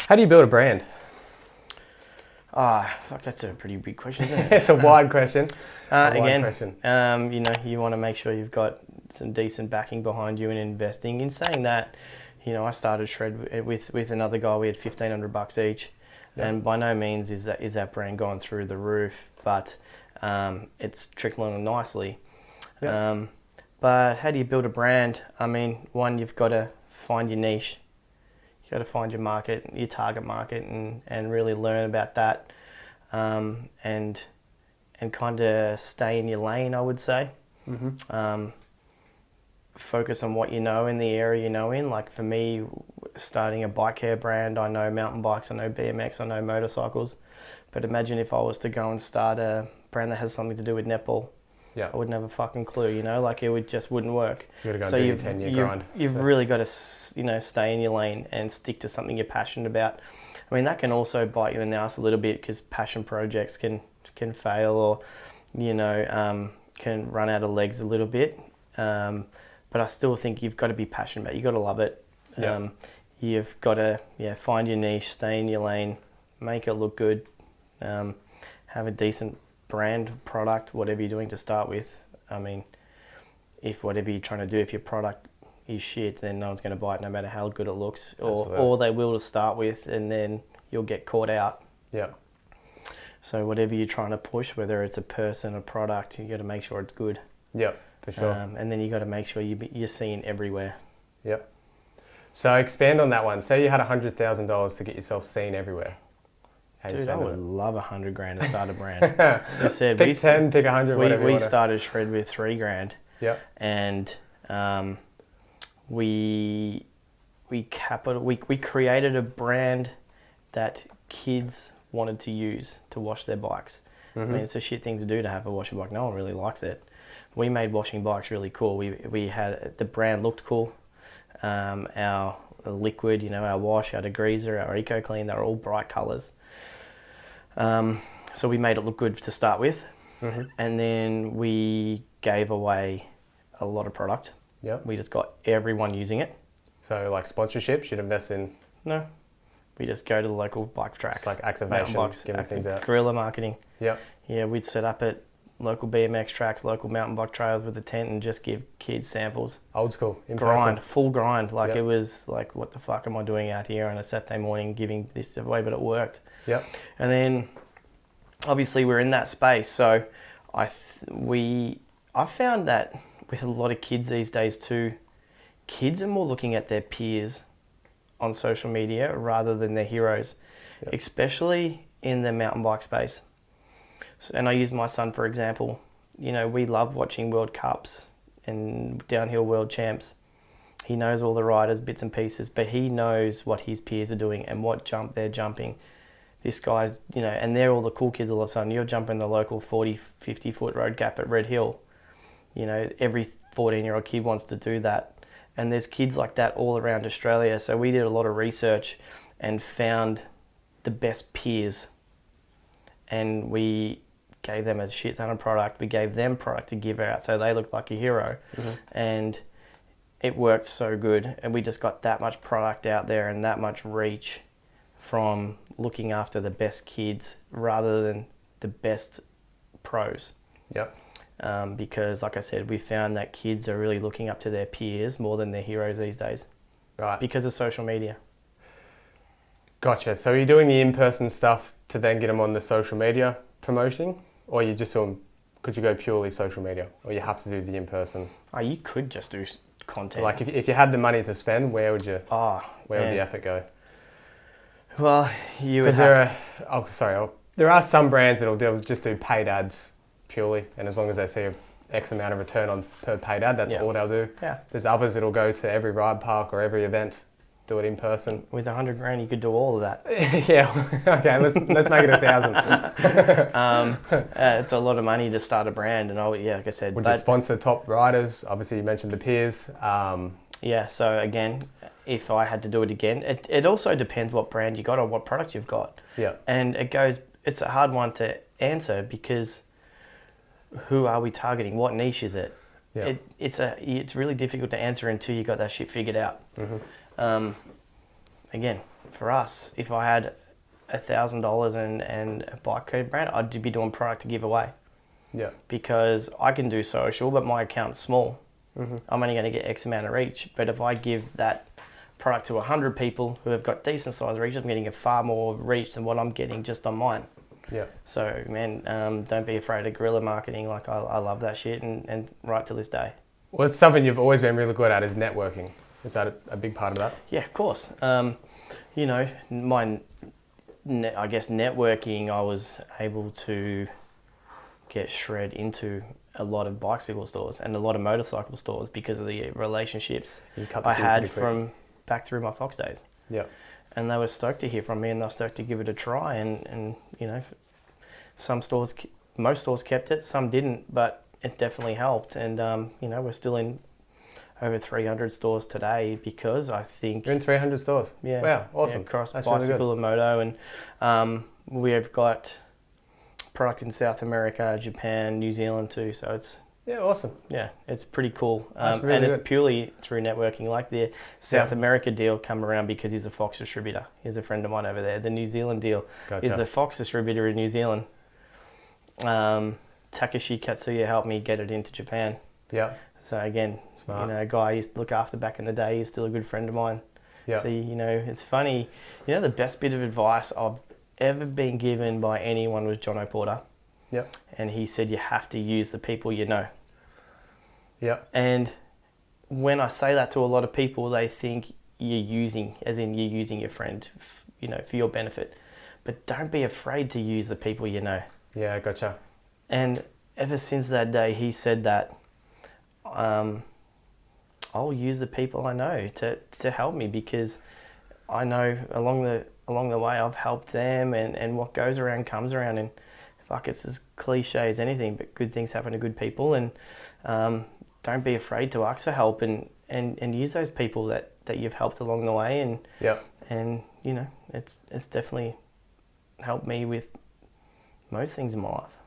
How do you build a brand? Fuck, that's a pretty big question, isn't it? It's a wide question. You want to make sure you've got some decent backing behind you and investing. In saying that, I started Shred with another guy. We had $1,500 each, and by no means is that brand gone through the roof, but it's trickling along nicely. Yep. But how do you build a brand? I mean, one, you've got to find your niche. You've got to find your market, your target market, and really learn about that, and kind of stay in your lane, I would say. Mm-hmm. Focus on what you know in the area you know in. Like for me, starting a bike care brand, I know mountain bikes, I know BMX, I know motorcycles. But imagine if I was to go and start a brand that has something to do with netball. Yeah, I wouldn't have a fucking clue, Like it just wouldn't work. You got to go do your 10-year grind. You've really got to, stay in your lane and stick to something you're passionate about. I mean, that can also bite you in the ass a little bit because passion projects can fail or, can run out of legs a little bit. But I still think you've got to be passionate about it. You've got to love it. Yeah. You've got to find your niche, stay in your lane, make it look good, have a decent brand, product, whatever you're doing to start with. I mean, if whatever you're trying to do, if your product is shit, then no one's going to buy it no matter how good it looks. Or they will to start with, and then you'll get caught out. Yeah. So whatever you're trying to push, whether it's a person, a product, you got to make sure it's good. Yeah. For sure. And then you got to make sure you're seen everywhere. Yep. So expand on that one. Say you had $100,000 to get yourself seen everywhere. Dude, I would love $100,000 to start a brand. I said, pick 10, pick 100, whatever we started Shred with $3,000. Yep. And we created a brand that kids wanted to use to wash their bikes. Mm-hmm. I mean, it's a shit thing to do to have a washing bike. No one really likes it. We made washing bikes really cool. We had the brand looked cool. Our liquid, our wash, our degreaser, our eco clean, they're all bright colours. So we made it look good to start with. Mm-hmm. And then we gave away a lot of product. Yep. We just got everyone using it. So like sponsorships, you'd invest in? No. We just go to the local bike tracks. It's like activation, giving things out. Guerrilla marketing. Yep. Yeah, we'd set up at local BMX tracks, local mountain bike trails with a tent and just give kids samples. Old school. Full grind. Like It was like, what the fuck am I doing out here on a Saturday morning giving this stuff away? But it worked. Yep. And then obviously we're in that space. So I found that with a lot of kids these days too, kids are more looking at their peers on social media rather than their heroes, especially in the mountain bike space. And I use my son for example. We love watching World Cups and downhill world champs. He knows all the riders, bits and pieces, but he knows what his peers are doing and what jump they're jumping. This guy's, and they're all the cool kids all of a sudden. You're jumping the local 40, 50 foot road gap at Red Hill. Every 14-year-old kid wants to do that. And there's kids like that all around Australia. So we did a lot of research and found the best peers. And we gave them a shit ton of product. We gave them product to give out so they looked like a hero. Mm-hmm. And it worked so good. And we just got that much product out there and that much reach from looking after the best kids rather than the best pros. Yep. Because like I said, we found that kids are really looking up to their peers more than their heroes these days. Right. Because of social media. Gotcha. So are you doing the in-person stuff to then get them on the social media promoting? Or you just could you go purely social media? Or you have to do the in-person? Oh, you could just do content. Like if you had the money to spend, where would the effort go? Well, you would have there are some brands that'll just do paid ads purely, and as long as they see X amount of return on per paid ad, that's all they'll do. Yeah. There's others that'll go to every ride park or every event, do it in person. With $100,000, you could do all of that. Yeah. Okay. Let's make it 1,000. It's a lot of money to start a brand, and like I said, would you sponsor top riders? Obviously, you mentioned the peers. Yeah. So again, if I had to do it again, it also depends what brand you got or what product you've got. Yeah. And it's a hard one to answer because who are we targeting? What niche is it? Yeah. It's really difficult to answer until you got that shit figured out. Mm-hmm. again, for us, if I had $1,000 and a bike code brand, I'd be doing product to give away. Yeah. Because I can do social, but my account's small. Mm-hmm. I'm only going to get X amount of reach. But if I give that product to 100 people who have got decent size reach, I'm getting a far more reach than what I'm getting just on mine. Yeah. So, man, don't be afraid of guerrilla marketing. Like, I love that shit, and right to this day. Well, it's something you've always been really good at is networking. Is that a big part of that? Yeah, of course. You know, I guess networking, I was able to get shred into a lot of bicycle stores and a lot of motorcycle stores because of the relationships I had from back through my Fox days. Yeah. And they were stoked to hear from me, and they were stoked to give it a try. And you know, most stores kept it, some didn't, but it definitely helped. And you know, we're still in over 300 stores today because I think... You're in 300 stores? Yeah. Wow, awesome. Yeah, across That's bicycle really and moto. And we've got product in South America, Japan, New Zealand too. So it's... Yeah, awesome. Yeah, it's pretty cool. Really and it's good. purely through networking. Like the South America deal come around because he's a Fox distributor. He's a friend of mine over there. The New Zealand deal is the Fox distributor in New Zealand. Takeshi Katsuya helped me get it into Japan. Yeah. So again, Smart. you know, a guy I used to look after back in the day. He's still a good friend of mine. Yeah. So, you know, it's funny. You know, the best bit of advice I've ever been given by anyone was John O'Porter. Yeah. And he said you have to use the people you know. Yeah. And when I say that to a lot of people, they think you're using your friend, you know, for your benefit. But don't be afraid to use the people you know. Yeah, gotcha. And ever since that day he said that, I'll use the people I know to help me, because I know along the way I've helped them, and what goes around comes around, and fuck, it's as cliche as anything, but good things happen to good people. And don't be afraid to ask for help, and use those people that you've helped along the way. And you know, it's definitely helped me with most things in my life.